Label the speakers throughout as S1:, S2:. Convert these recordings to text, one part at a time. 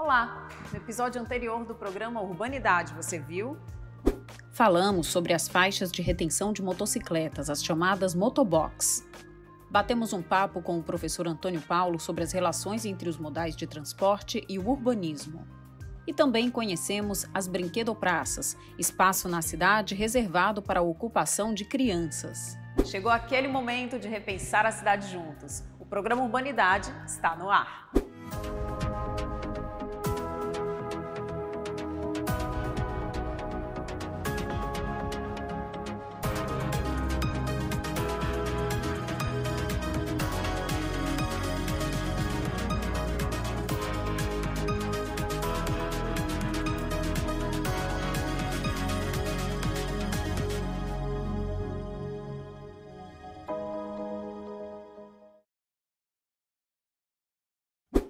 S1: Olá! No episódio anterior do programa Urbanidade, você viu?
S2: Falamos sobre as faixas de retenção de motocicletas, as chamadas motobox. Batemos um papo com o professor Antônio Paulo sobre as relações entre os modais de transporte e o urbanismo. E também conhecemos as brinquedopraças, espaço na cidade reservado para a ocupação de crianças.
S1: Chegou aquele momento de repensar a cidade juntos. O programa Urbanidade está no ar.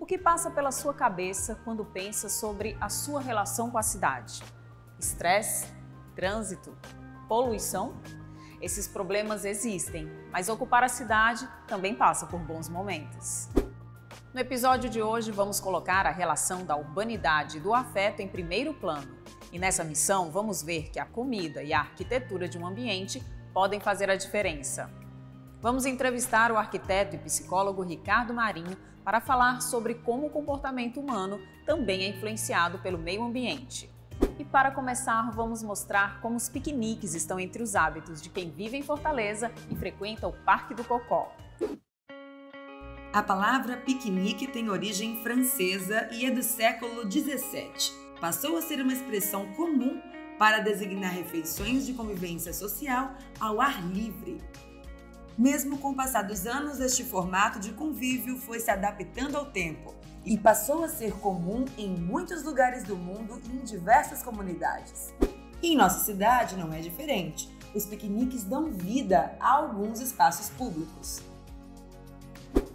S1: O que passa pela sua cabeça quando pensa sobre a sua relação com a cidade? Estresse? Trânsito? Poluição? Esses problemas existem, mas ocupar a cidade também passa por bons momentos. No episódio de hoje, vamos colocar a relação da urbanidade e do afeto em primeiro plano. E nessa missão, vamos ver que a comida e a arquitetura de um ambiente podem fazer a diferença. Vamos entrevistar o arquiteto e psicólogo Ricardo Marinho para falar sobre como o comportamento humano também é influenciado pelo meio ambiente. E para começar, vamos mostrar como os piqueniques estão entre os hábitos de quem vive em Fortaleza e frequenta o Parque do Cocó.
S3: A palavra piquenique tem origem francesa e é do século XVII. Passou a ser uma expressão comum para designar refeições de convivência social ao ar livre. Mesmo com o passar dos anos, este formato de convívio foi se adaptando ao tempo e passou a ser comum em muitos lugares do mundo e em diversas comunidades. E em nossa cidade não é diferente. Os piqueniques dão vida a alguns espaços públicos.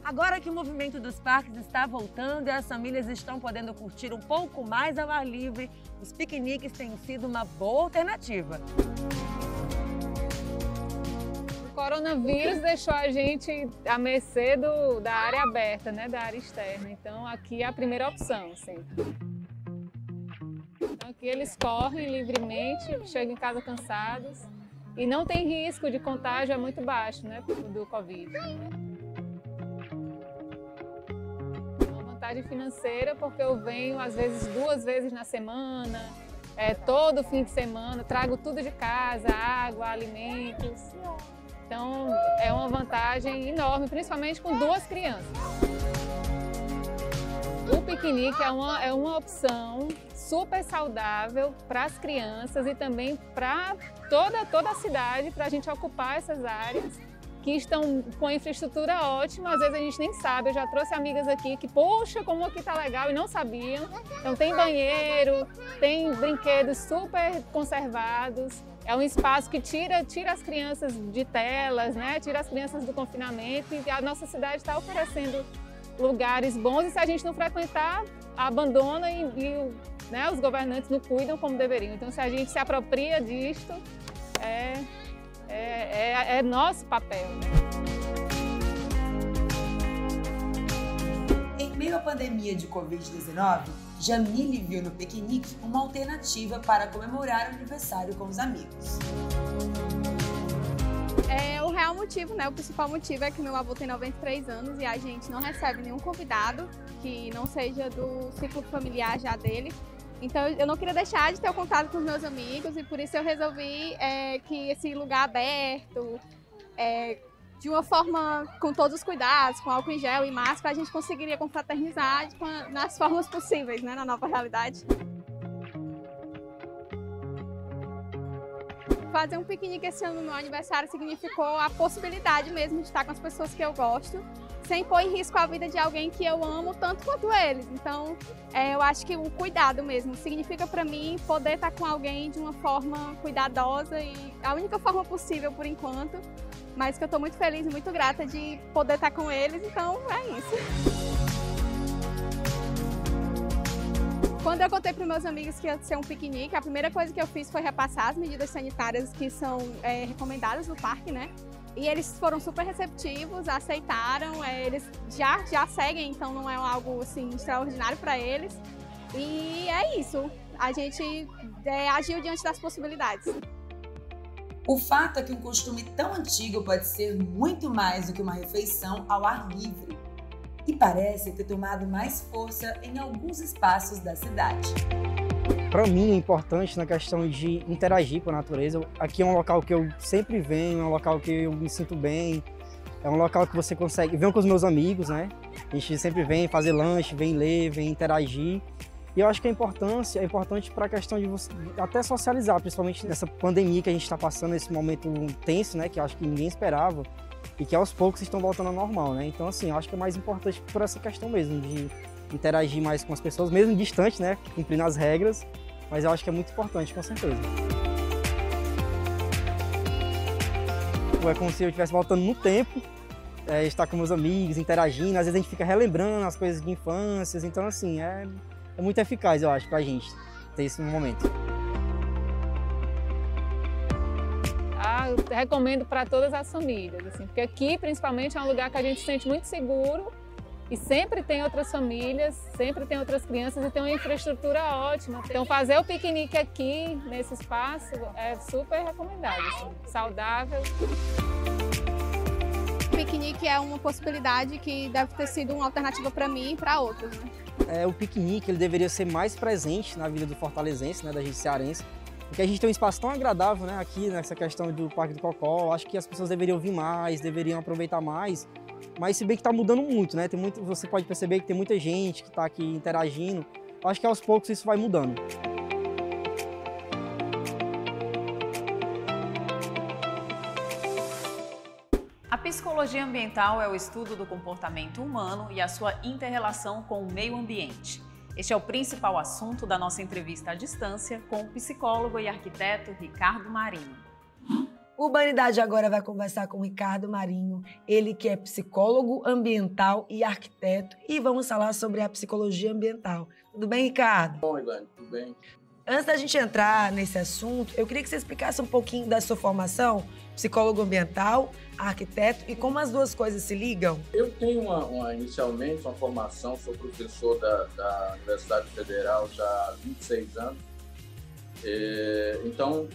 S4: Agora que o movimento dos parques está voltando e as famílias estão podendo curtir um pouco mais ao ar livre, os piqueniques têm sido uma boa alternativa.
S5: O coronavírus deixou a gente à mercê da área aberta, né, da área externa. Então aqui é a primeira opção, sempre. Então aqui eles correm livremente, chegam em casa cansados e não tem risco de contágio, é muito baixo, né, do Covid. Uma vantagem financeira porque eu venho às vezes 2 vezes na semana, todo fim de semana, trago tudo de casa, água, alimentos. Então, é uma vantagem enorme, principalmente com 2 crianças. O piquenique é uma opção super saudável para as crianças e também para toda a cidade, para a gente ocupar essas áreas que estão com a infraestrutura ótima. Às vezes a gente nem sabe, eu já trouxe amigas aqui que, poxa, como aqui tá legal e não sabiam. Então tem banheiro, tem brinquedos super conservados. É um espaço que tira as crianças de telas, né? Tira as crianças do confinamento e a nossa cidade está oferecendo lugares bons e se a gente não frequentar, abandona né, os governantes não cuidam como deveriam. Então se a gente se apropria disto, é nosso papel.
S3: Em meio à pandemia de Covid-19, Jamile viu no piquenique uma alternativa para comemorar o aniversário com os amigos.
S6: O real motivo, né, o principal motivo é que meu avô tem 93 anos e a gente não recebe nenhum convidado que não seja do ciclo familiar já dele. Então eu não queria deixar de ter o contato com os meus amigos e por isso eu resolvi que esse lugar aberto, de uma forma com todos os cuidados, com álcool em gel e máscara, a gente conseguiria confraternizar nas formas possíveis, né, na nova realidade. Fazer um piquenique esse ano no meu aniversário significou a possibilidade mesmo de estar com as pessoas que eu gosto, sem pôr em risco a vida de alguém que eu amo tanto quanto eles. Então, eu acho que o cuidado mesmo significa para mim poder estar com alguém de uma forma cuidadosa e a única forma possível por enquanto, mas que eu estou muito feliz e muito grata de poder estar com eles, então é isso. Quando eu contei para os meus amigos que ia ser um piquenique, a primeira coisa que eu fiz foi repassar as medidas sanitárias que são recomendadas no parque, né? E eles foram super receptivos, aceitaram, eles já seguem, então não é algo assim extraordinário para eles. E é isso, a gente agiu diante das possibilidades.
S3: O fato é que um costume tão antigo pode ser muito mais do que uma refeição ao ar livre e parece ter tomado mais força em alguns espaços da cidade.
S7: Para mim é importante na questão de interagir com a natureza. Aqui é um local que eu sempre venho, é um local que eu me sinto bem, é um local que você consegue... Venho com os meus amigos, né? A gente sempre vem fazer lanche, vem ler, vem interagir. E eu acho que é importante para a questão de você até socializar, principalmente nessa pandemia que a gente está passando, esse momento tenso, né? Que eu acho que ninguém esperava e que aos poucos estão voltando ao normal, né? Então, assim, eu acho que é mais importante por essa questão mesmo, de interagir mais com as pessoas, mesmo distante, né? Cumprindo as regras, mas eu acho que é muito importante, com certeza. É como se eu estivesse voltando no tempo, estar com meus amigos, interagindo, às vezes a gente fica relembrando as coisas de infância, então, assim, é muito eficaz, eu acho, pra gente ter isso no momento.
S5: Eu recomendo para todas as famílias, assim, porque aqui, principalmente, é um lugar que a gente se sente muito seguro e sempre tem outras famílias, sempre tem outras crianças e tem uma infraestrutura ótima. Então, fazer o piquenique aqui, nesse espaço, é super recomendado, assim, saudável.
S6: O piquenique é uma possibilidade que deve ter sido uma alternativa para mim e para outros, né?
S7: O piquenique ele deveria ser mais presente na vida do fortalezense, né, da gente cearense, porque a gente tem um espaço tão agradável, né, aqui nessa questão do Parque do Cocó. Acho que as pessoas deveriam vir mais, deveriam aproveitar mais, mas se bem que está mudando muito, né? Você pode perceber que tem muita gente que está aqui interagindo. Acho que aos poucos isso vai mudando.
S1: A psicologia ambiental é o estudo do comportamento humano e a sua inter-relação com o meio ambiente. Este é o principal assunto da nossa entrevista à distância com o psicólogo e arquiteto Ricardo Marinho.
S3: Urbanidade agora vai conversar com o Ricardo Marinho, ele que é psicólogo ambiental e arquiteto, e vamos falar sobre a psicologia ambiental. Tudo bem, Ricardo?
S8: Bom, Ivane, tudo bem.
S3: Antes da gente entrar nesse assunto, eu queria que você explicasse um pouquinho da sua formação, psicólogo ambiental, arquiteto, e como as duas coisas se ligam.
S8: Eu tenho inicialmente uma formação, sou professor da Universidade Federal já há 26 anos. Então,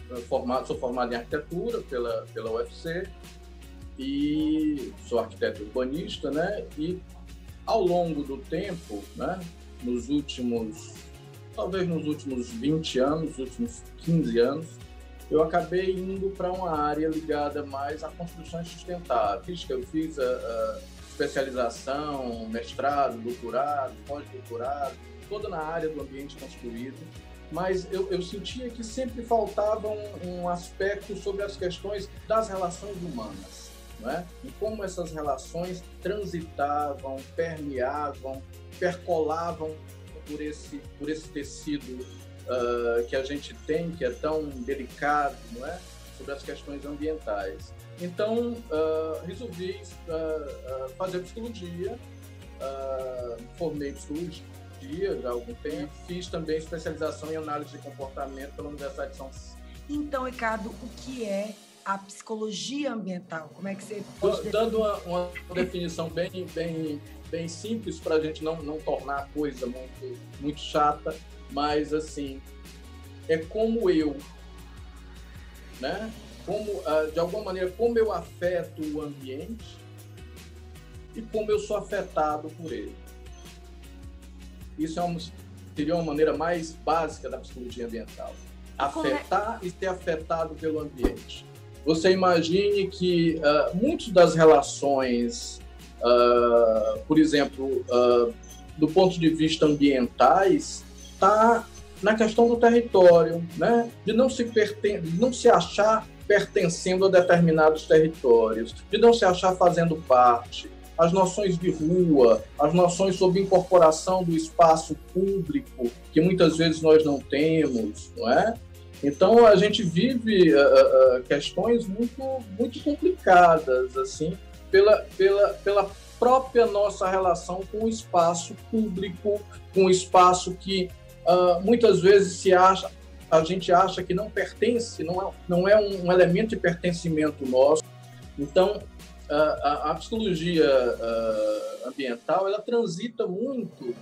S8: sou formado em arquitetura pela UFC e sou arquiteto urbanista, né? E ao longo do tempo, né, talvez nos últimos 20 anos, nos últimos 15 anos, eu acabei indo para uma área ligada mais a construções sustentáveis. Eu fiz a especialização, mestrado, doutorado, pós-doutorado, toda na área do ambiente construído, mas eu sentia que sempre faltava um aspecto sobre as questões das relações humanas, né? E como essas relações transitavam, permeavam, percolavam por esse tecido que a gente tem, que é tão delicado, não é? Sobre as questões ambientais. Então, resolvi fazer psicologia, formei em psicologia já há algum tempo, fiz também especialização em análise de comportamento pela Universidade de São Paulo.
S3: Então, Ricardo, o que é a psicologia ambiental? Como é que você pode
S8: dando uma definição bem simples para a gente não tornar a coisa muito chata, mas assim, é como eu, né? De alguma maneira, como eu afeto o ambiente e como eu sou afetado por ele. Isso seria uma maneira mais básica da psicologia ambiental. Afetar e ser afetado pelo ambiente. Você imagine que muitas das relações, por exemplo, do ponto de vista ambientais, está na questão do território, né? De não se achar pertencendo a determinados territórios, de não se achar fazendo parte. As noções de rua, as noções sobre incorporação do espaço público, que muitas vezes nós não temos, não é? Então, a gente vive questões muito complicadas, assim, pela própria nossa relação com o espaço público, com o espaço que muitas vezes a gente acha que não pertence, não é um elemento de pertencimento nosso. Então, a psicologia ambiental, ela transita muito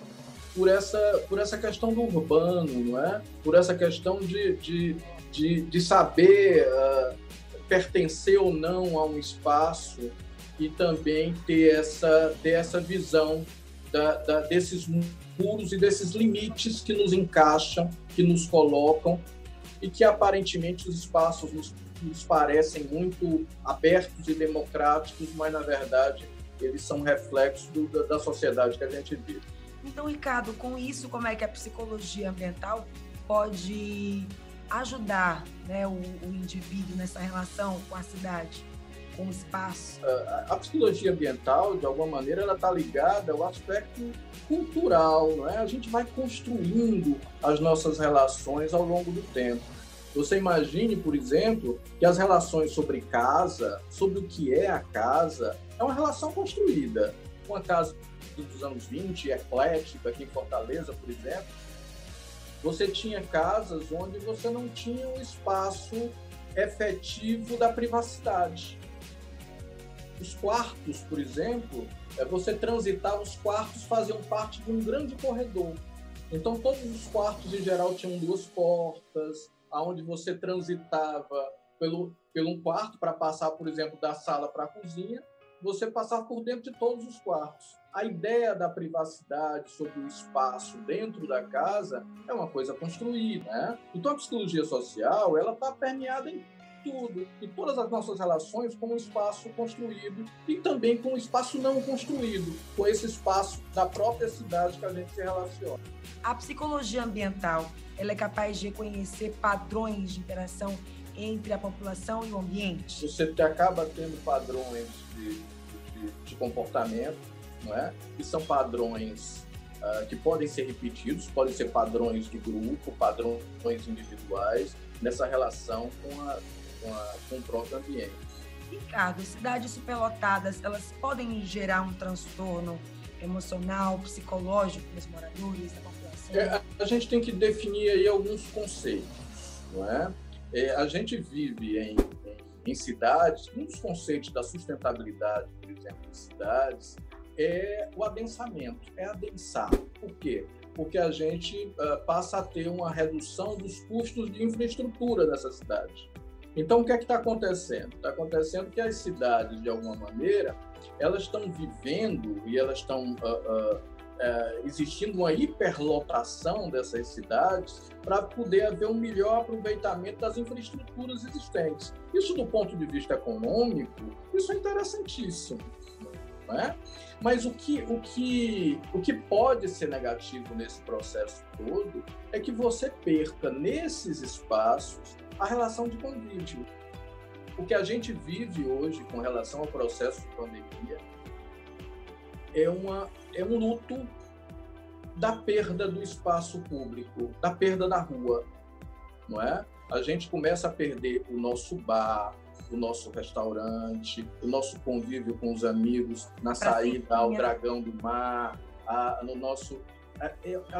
S8: por essa questão do urbano, não é? Por essa questão de saber pertencer ou não a um espaço e também ter essa visão desses muros e desses limites que nos encaixam, que nos colocam e que aparentemente os espaços nos parecem muito abertos e democráticos, mas na verdade eles são reflexos da sociedade que a gente vive.
S3: Então, Ricardo, com isso, como é que a psicologia ambiental pode ajudar, né, o indivíduo nessa relação com a cidade, com o espaço?
S8: A psicologia ambiental, de alguma maneira, ela está ligada ao aspecto cultural, não é? A gente vai construindo as nossas relações ao longo do tempo. Você imagine, por exemplo, que as relações sobre casa, sobre o que é a casa, é uma relação construída. Uma casa dos anos 20, eclética, aqui em Fortaleza, por exemplo, você tinha casas onde você não tinha um espaço efetivo da privacidade. Os quartos, por exemplo, você transitava, os quartos faziam parte de um grande corredor. Então, todos os quartos, em geral, tinham 2 portas, onde você transitava pelo um quarto para passar, por exemplo, da sala para a cozinha, você passava por dentro de todos os quartos. A ideia da privacidade sobre o espaço dentro da casa é uma coisa construída, né? Então, a psicologia social, ela está permeada em tudo, em todas as nossas relações com um espaço construído e também com um espaço não construído, com esse espaço da própria cidade que a gente se relaciona.
S3: A psicologia ambiental, ela é capaz de reconhecer padrões de interação entre a população e o ambiente?
S8: Você acaba tendo padrões de comportamento, não é? Que são padrões que podem ser repetidos, podem ser padrões de grupo, padrões individuais, nessa relação com o próprio ambiente.
S3: Ricardo, cidades superlotadas, elas podem gerar um transtorno emocional, psicológico dos moradores, da população?
S8: A gente tem que definir aí alguns conceitos, não é? A gente vive em cidades, um dos conceitos da sustentabilidade, por exemplo, em cidades, é o adensamento, é adensar. Por quê? Porque a gente passa a ter uma redução dos custos de infraestrutura dessa cidade. Então, o que é que está acontecendo? Está acontecendo que as cidades, de alguma maneira, elas estão vivendo e elas estão existindo uma hiperlotação dessas cidades para poder haver um melhor aproveitamento das infraestruturas existentes. Isso, do ponto de vista econômico, isso é interessantíssimo, não é? Mas o que pode ser negativo nesse processo todo é que você perca nesses espaços a relação de convívio. O que a gente vive hoje com relação ao processo de pandemia é um luto da perda do espaço público, da perda da rua, não é? A gente começa a perder o nosso bar, o nosso restaurante, o nosso convívio com os amigos na saída ao Dragão do Mar, a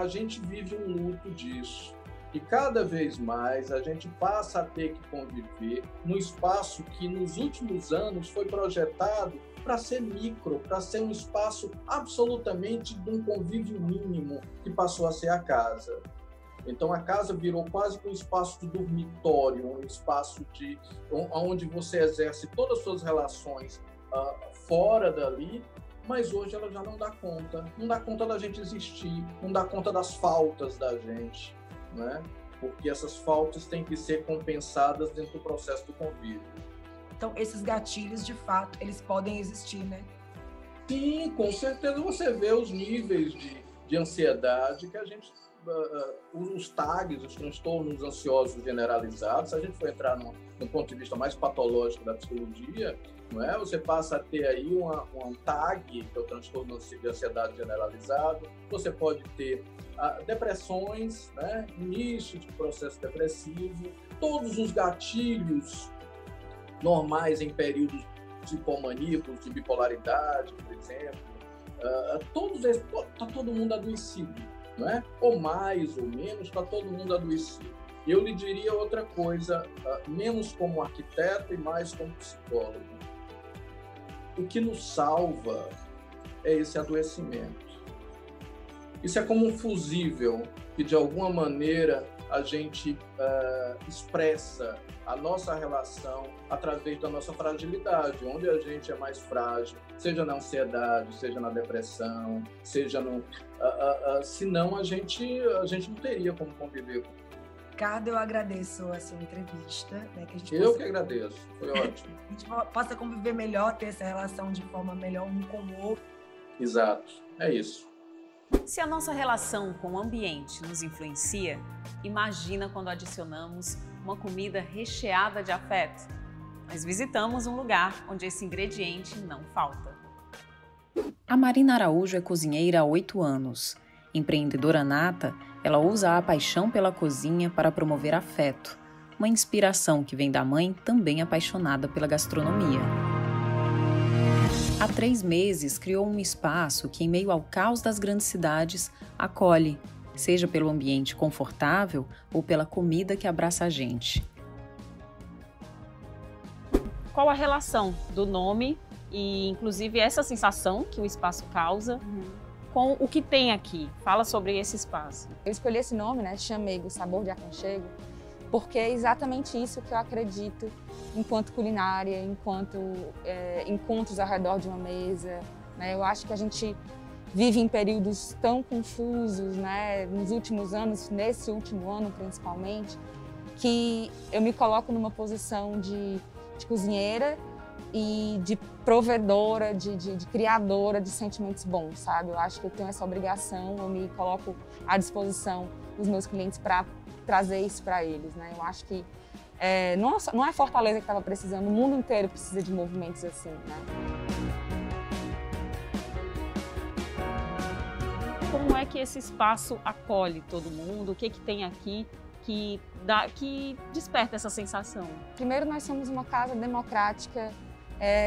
S8: gente vive um luto disso. E cada vez mais a gente passa a ter que conviver num espaço que nos últimos anos foi projetado para ser micro, para ser um espaço absolutamente de um convívio mínimo, que passou a ser a casa. Então a casa virou quase que um espaço de dormitório, um espaço onde você exerce todas as suas relações fora dali, mas hoje ela já não dá conta da gente existir, não dá conta das faltas da gente, né? Porque essas faltas têm que ser compensadas dentro do processo do convívio.
S3: Então, esses gatilhos, de fato, eles podem existir, né?
S8: Sim, com certeza você vê os níveis de ansiedade que a gente... os TAGs, os transtornos ansiosos generalizados, se a gente for entrar no ponto de vista mais patológico da psicologia, não é? Você passa a ter aí um TAG, que é o transtorno de ansiedade generalizado, você pode ter depressões, né? Início de processo depressivo, todos os gatilhos normais em períodos hipomaníacos, de bipolaridade, por exemplo, todos esses, está todo mundo adoecido, não é? Ou mais ou menos, está todo mundo adoecido. Eu lhe diria outra coisa, menos como arquiteto e mais como psicólogo. O que nos salva é esse adoecimento. Isso é como um fusível que, de alguma maneira, a gente expressa a nossa relação através da nossa fragilidade, onde a gente é mais frágil, seja na ansiedade, seja na depressão, seja no... senão a gente não teria como conviver.
S3: Ricardo, eu agradeço a sua entrevista. Né,
S8: que agradeço, foi ótimo.
S3: A gente possa conviver melhor, ter essa relação de forma melhor um com o outro.
S8: Exato, é isso.
S1: Se a nossa relação com o ambiente nos influencia, imagina quando adicionamos uma comida recheada de afeto. Nós visitamos um lugar onde esse ingrediente não falta.
S2: A Marina Araújo é cozinheira há 8 anos. Empreendedora nata, ela usa a paixão pela cozinha para promover afeto, uma inspiração que vem da mãe, também apaixonada pela gastronomia. Há 3 meses, criou um espaço que, em meio ao caos das grandes cidades, acolhe, seja pelo ambiente confortável ou pela comida que abraça a gente.
S1: Qual a relação do nome e, inclusive, essa sensação que o espaço causa com o que tem aqui? Fala sobre esse espaço.
S9: Eu escolhi esse nome, né, Chamego, Sabor de Aconchego, porque é exatamente isso que eu acredito enquanto culinária, enquanto encontros ao redor de uma mesa. Né? Eu acho que a gente vive em períodos tão confusos, né? Nos últimos anos, nesse último ano principalmente, que eu me coloco numa posição de cozinheira e de provedora, de criadora de sentimentos bons, sabe? Eu acho que eu tenho essa obrigação, eu me coloco à disposição dos meus clientes para trazer isso para eles, né? Eu acho que não é Fortaleza que estava precisando, o mundo inteiro precisa de movimentos assim, né?
S1: Como é que esse espaço acolhe todo mundo? O que tem aqui que desperta essa sensação?
S9: Primeiro, nós somos uma casa democrática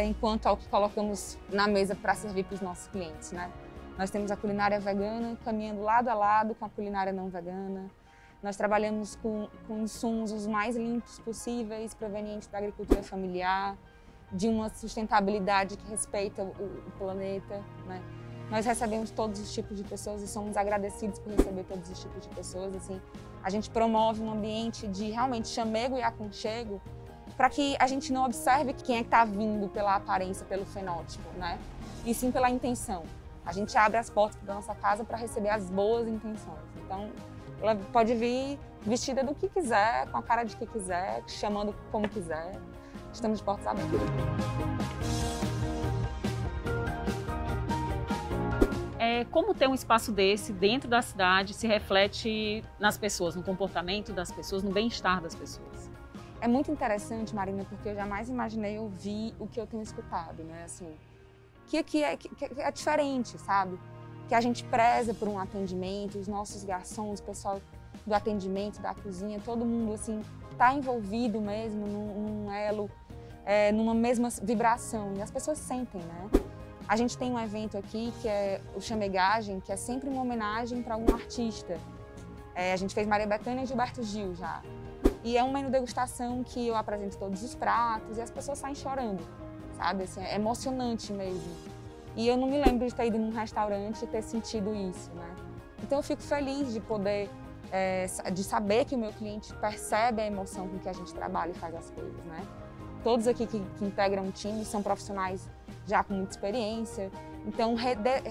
S9: enquanto ao que colocamos na mesa para servir para os nossos clientes, né? Nós temos a culinária vegana caminhando lado a lado com a culinária não vegana. Nós trabalhamos com insumos os mais limpos possíveis, provenientes da agricultura familiar, de uma sustentabilidade que respeita o planeta, né? Nós recebemos todos os tipos de pessoas e somos agradecidos por receber todos os tipos de pessoas. Assim, a gente promove um ambiente de realmente chamego e aconchego para que a gente não observe quem é que está vindo pela aparência, pelo fenótipo, né? E sim pela intenção. A gente abre as portas da nossa casa para receber as boas intenções. Então, ela pode vir vestida do que quiser, com a cara de que quiser, chamando como quiser. Estamos de portas abertas.
S1: Como ter um espaço desse dentro da cidade se reflete nas pessoas, no comportamento das pessoas, no bem-estar das pessoas?
S9: É muito interessante, Marina, porque eu jamais imaginei ouvir o que eu tenho escutado, né? Assim, que aqui é diferente, sabe? Que a gente preza por um atendimento, os nossos garçons, o pessoal do atendimento, da cozinha, todo mundo assim está envolvido mesmo num elo, numa mesma vibração, e as pessoas sentem, né? A gente tem um evento aqui que é o Chamegagem, que é sempre uma homenagem para algum artista. A gente fez Maria Bethânia e Gilberto Gil já. E é um menu degustação que eu apresento todos os pratos e as pessoas saem chorando, sabe? Assim, é emocionante mesmo. E eu não me lembro de ter ido num restaurante e ter sentido isso, né? Então eu fico feliz de poder, de saber que o meu cliente percebe a emoção com que a gente trabalha e faz as coisas, né? Todos aqui que integram o time são profissionais já com muita experiência, então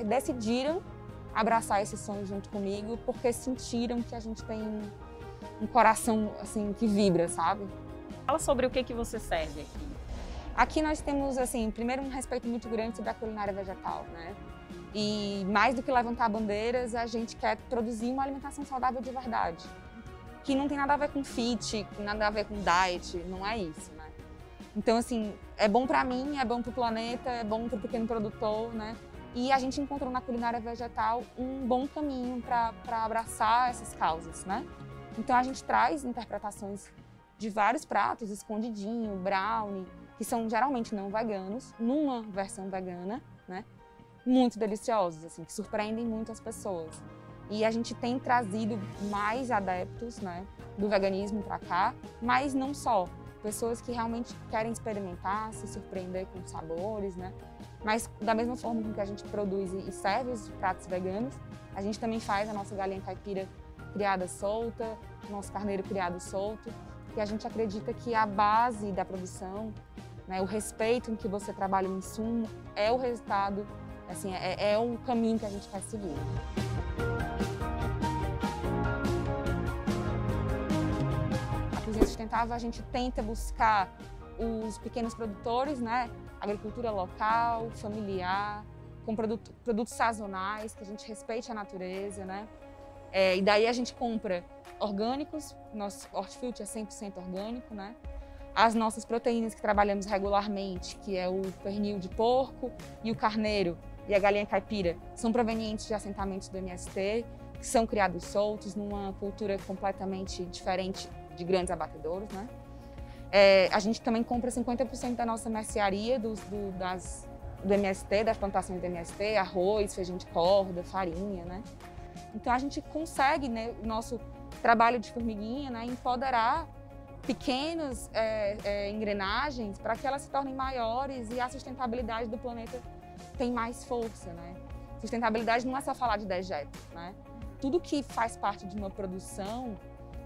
S9: decidiram abraçar esse sonho junto comigo porque sentiram que a gente tem um coração assim que vibra, sabe?
S1: Fala sobre o que você serve aqui.
S9: Aqui nós temos, assim, primeiro um respeito muito grande sobre a culinária vegetal, né? E mais do que levantar bandeiras, a gente quer produzir uma alimentação saudável de verdade, que não tem nada a ver com fit, nada a ver com diet, não é isso, né? Então, assim, é bom para mim, é bom para o planeta, é bom para o pequeno produtor, né? E a gente encontrou na culinária vegetal um bom caminho para abraçar essas causas, né? Então, a gente traz interpretações de vários pratos, escondidinho, brownie, que são geralmente não veganos, numa versão vegana, né? Muito deliciosos, assim, que surpreendem muito as pessoas. E a gente tem trazido mais adeptos, né, do veganismo para cá, mas não só. Pessoas que realmente querem experimentar, se surpreender com os sabores, né? Mas da mesma forma com que a gente produz e serve os pratos veganos, a gente também faz a nossa galinha caipira criada solta, nosso carneiro criado solto, e a gente acredita que a base da produção, né, o respeito em que você trabalha o insumo, é o resultado, assim, é o caminho que a gente quer seguir. A cozinha sustentável, a gente tenta buscar os pequenos produtores, né, agricultura local, familiar, com produtos sazonais, que a gente respeite a natureza, né? E daí a gente compra orgânicos, nosso hortifruti é 100% orgânico, né? As nossas proteínas que trabalhamos regularmente, que é o pernil de porco e o carneiro e a galinha caipira, são provenientes de assentamentos do MST, que são criados soltos numa cultura completamente diferente de grandes abatedouros, né? A gente também compra 50% da nossa mercearia do MST, das plantações do MST, arroz, feijão de corda, farinha, né? Então a gente consegue, né, o nosso trabalho de formiguinha, né, empoderar pequenas engrenagens para que elas se tornem maiores e a sustentabilidade do planeta tem mais força, né? Sustentabilidade não é só falar de dejetos, né? Tudo que faz parte de uma produção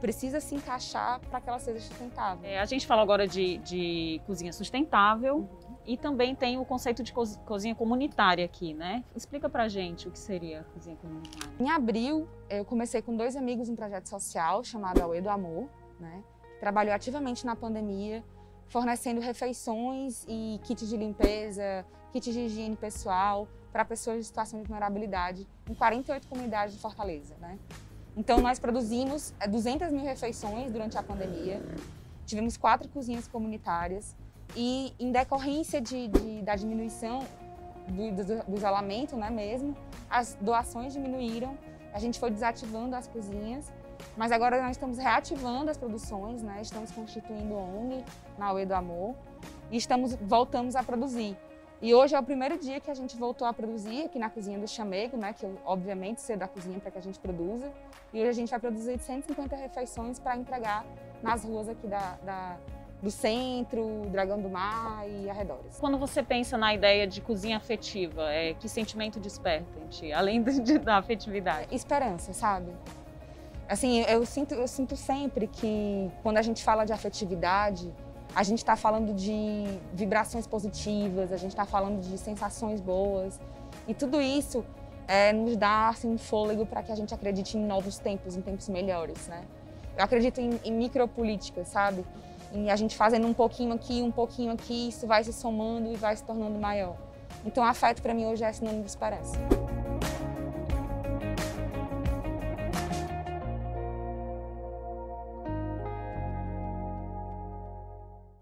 S9: precisa se encaixar para que ela seja sustentável.
S1: A gente fala agora de cozinha sustentável e também tem o conceito de cozinha comunitária aqui, né? Explica pra gente o que seria a cozinha comunitária.
S9: Em abril, eu comecei com 2 amigos um projeto social chamado Auê do Amor, né? Que trabalhou ativamente na pandemia, fornecendo refeições e kits de limpeza, kits de higiene pessoal para pessoas em situação de vulnerabilidade em 48 comunidades de Fortaleza, né? Então, nós produzimos 200 mil refeições durante a pandemia, tivemos 4 cozinhas comunitárias e, em decorrência da diminuição do isolamento, né, mesmo, as doações diminuíram, a gente foi desativando as cozinhas, mas agora nós estamos reativando as produções, né, estamos constituindo ONG na Auê do Amor e voltamos a produzir. E hoje é o primeiro dia que a gente voltou a produzir aqui na cozinha do Chamego, né, que eu, obviamente, cedo da cozinha para que a gente produza. E hoje a gente vai produzir 150 refeições para entregar nas ruas aqui do centro, Dragão do Mar e arredores.
S1: Quando você pensa na ideia de cozinha afetiva, que sentimento desperta em ti, além da afetividade?
S9: Esperança, sabe? Assim, eu sinto sempre que quando a gente fala de afetividade, a gente está falando de vibrações positivas, a gente está falando de sensações boas. E tudo isso nos dá assim, um fôlego para que a gente acredite em novos tempos, em tempos melhores, né? Eu acredito em micropolítica, sabe? Em a gente fazendo um pouquinho aqui, isso vai se somando e vai se tornando maior. Então, afeto para mim hoje é sinônimo de esperança.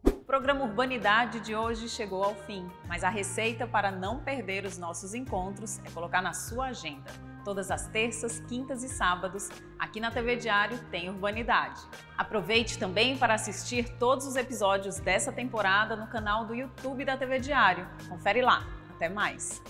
S1: O programa Urbanidade de hoje chegou ao fim, mas a receita para não perder os nossos encontros é colocar na sua agenda. Todas as terças, quintas e sábados, aqui na TV Diário tem Urbanidade. Aproveite também para assistir todos os episódios dessa temporada no canal do YouTube da TV Diário. Confere lá. Até mais!